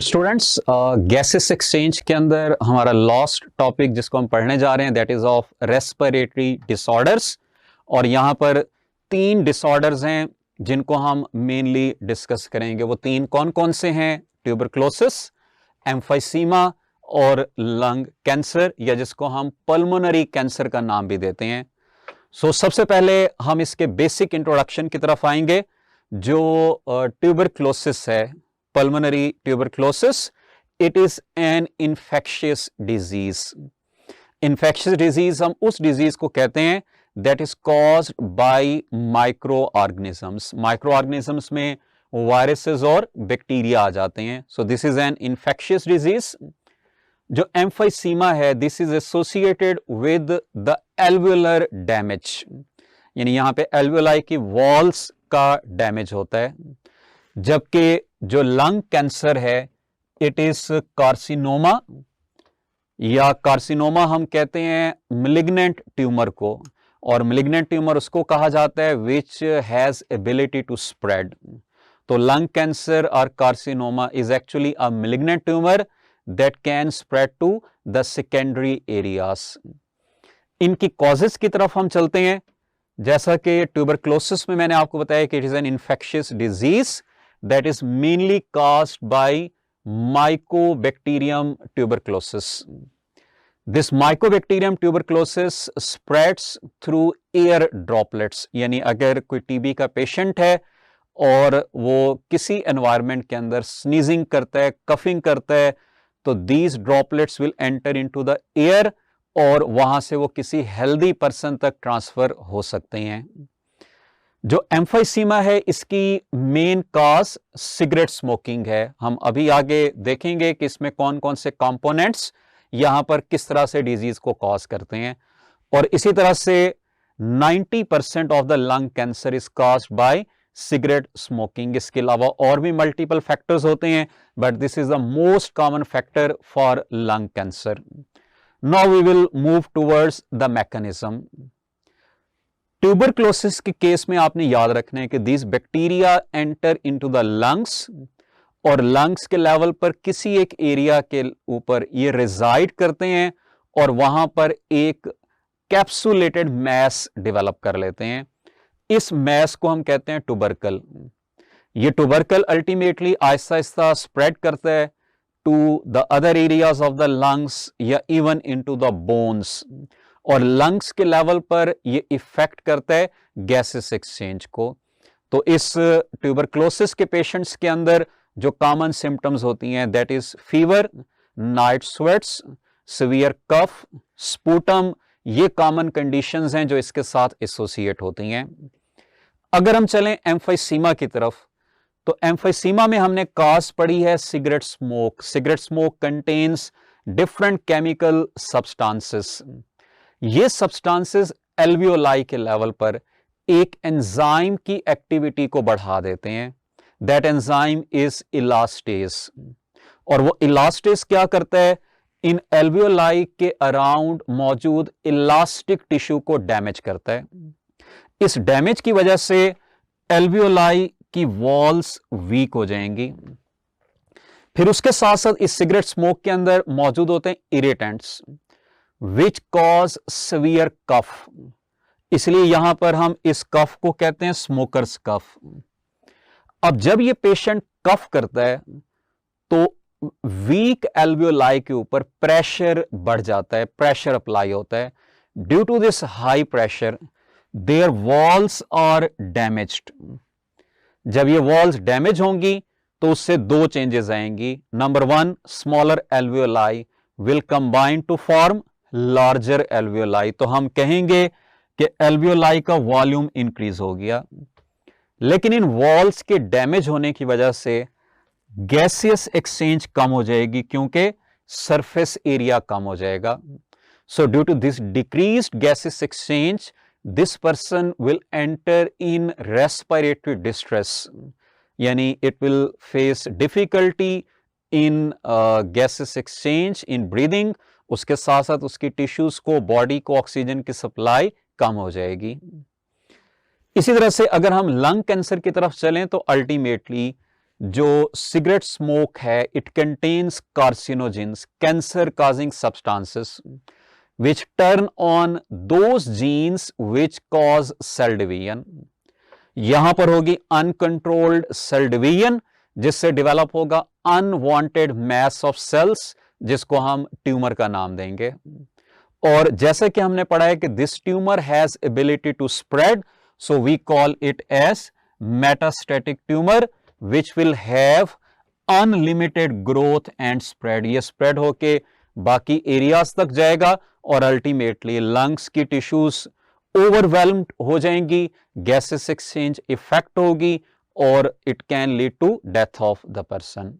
Students, gases exchange के अंदर हमारा लास्ट टॉपिक जिसको हम पढ़ने जा रहे हैं that is of respiratory disorders. और यहाँ पर 3 डिसऑर्डर्स हैं जिनको हम मेनली डिस्कस करेंगे। वो 3 कौन कौन से हैं? ट्यूबरक्लोसिस, एम्फाइसीमा और लंग कैंसर, या जिसको हम पल्मोनरी कैंसर का नाम भी देते हैं। सबसे पहले हम इसके बेसिक इंट्रोडक्शन की तरफ आएंगे। जो ट्यूबरक्लोसिस है, pulmonary tuberculosis, it is an infectious disease. Infectious disease हम उस disease को कहते हैं that is caused by microorganisms. Microorganisms में viruses और bacteria आ जाते हैं. So this is an infectious disease. जो emphysema है, this is associated with the alveolar damage. यानी यहाँ पे alveoli की walls का damage होता है। जबकि जो लंग कैंसर है इट इज कार्सिनोमा, या कार्सिनोमा हम कहते हैं मिलिग्नेंट ट्यूमर को, और मिलिग्नेंट ट्यूमर उसको कहा जाता है which has ability to spread. तो लंग कैंसर और carcinoma is actually a malignant tumour that can spread to the secondary areas. इनकी कॉजेस की तरफ हम चलते हैं। जैसा कि ट्यूबरक्लोसिस में मैंने आपको बताया कि it is an infectious disease that is mainly caused by Mycobacterium tuberculosis. This Mycobacterium tuberculosis spreads through air droplets. यानी अगर कोई टीबी का पेशेंट है और वो किसी एनवायरनमेंट के अंदर स्नीजिंग करता है, कफिंग करता है, तो these droplets will enter into the air और वहां से वो किसी हेल्दी पर्सन तक ट्रांसफर हो सकते हैं। जो एम्फाइसीमा है इसकी मेन कॉज सिगरेट स्मोकिंग है। हम अभी आगे देखेंगे कि इसमें कौन कौन से कंपोनेंट्स यहां पर किस तरह से डिजीज को कॉज करते हैं। और इसी तरह से 90% of the lung cancer is caused by cigarette smoking. इसके अलावा और भी मल्टीपल फैक्टर्स होते हैं, but this is the most common factor for lung cancer. Now we will move towards the mechanism. Tuberculosis के केस में आपने याद रखना है कि these bacteria enter into the lungs, और लंग्स के लेवल पर किसी एक एरिया के ऊपर ये रिजाइड करते हैं और वहां पर एक कैप्सुलेटेड मैस डेवलप कर लेते हैं। इस मैस को हम कहते हैं ट्यूबरकल। ये tubercle ultimately Aahista Aahista spread करता है to the other areas of the lungs या इवन इनटू द बोन्स, और लंग्स के लेवल पर ये इफेक्ट करता है गैसेस एक्सचेंज को। तो इस ट्यूबरक्लोसिस के पेशेंट्स के अंदर जो कॉमन सिम्टम्स होती हैं that is fever, night sweats, severe cough, sputum, ये कॉमन कंडीशंस हैं जो इसके साथ एसोसिएट होती हैं। अगर हम चलें एम्फाइसीमा की तरफ, तो एम्फाइसीमा में हमने कॉज पढ़ी है cigarette smoke. Cigarette smoke contains different chemical substances. ये सब्सटेंसेस एल्वियोलाई के लेवल पर एक एंजाइम की एक्टिविटी को बढ़ा देते हैं। दैट एंजाइम इज इलास्टेज, और वो इलास्टेज क्या करता है? इन एल्वियोलाई के अराउंड मौजूद इलास्टिक टिश्यू को डैमेज करता है। इस डैमेज की वजह से एल्वियोलाई की वॉल्स वीक हो जाएंगी। फिर उसके साथ साथ इस सिगरेट स्मोक के अंदर मौजूद होते हैं इरिटेंट्स विच कॉज सीवियर कफ। इसलिए यहां पर हम इस कफ को कहते हैं स्मोकर्स कफ। अब जब ये पेशेंट कफ करता है तो वीक एल्वियोलाई के ऊपर प्रेशर बढ़ जाता है, प्रेशर अप्लाई होता है। Due to this high pressure there walls are damaged. जब ये वॉल्स डैमेज होंगी तो उससे 2 चेंजेस आएंगी। Number 1, smaller alveoli will combine to form larger alveoli. तो हम कहेंगे कि एल्वियोलाई का वॉल्यूम इंक्रीज हो गया। लेकिन इन वॉल्स के डैमेज होने की वजह से गैसियस एक्सचेंज कम हो जाएगी क्योंकि सरफेस एरिया कम हो जाएगा। So due to this decreased gaseous exchange this person will enter in respiratory distress, यानी it will face difficulty in gases exchange, in breathing. उसके साथ साथ उसकी टिश्यूज को, बॉडी को ऑक्सीजन की सप्लाई कम हो जाएगी। इसी तरह से अगर हम लंग कैंसर की तरफ चलें तो अल्टीमेटली जो सिगरेट स्मोक है, it contains carcinogens, cancer causing substances which turn on those genes which cause cell division. यहां पर होगी अनकंट्रोल्ड सेल डिवीजन, जिससे डेवलप होगा अनवांटेड मैस ऑफ सेल्स, जिसको हम ट्यूमर का नाम देंगे। और जैसे कि हमने पढ़ा है कि this tumour has ability to spread, so we call it as metastatic tumour which will have unlimited growth and spread. ये स्प्रेड होके बाकी एरियाज तक जाएगा और अल्टीमेटली लंग्स की टिश्यूज ओवरवेल्म्ड हो जाएंगी, गैसेस एक्सचेंज इफेक्ट होगी और it can lead to death of the person.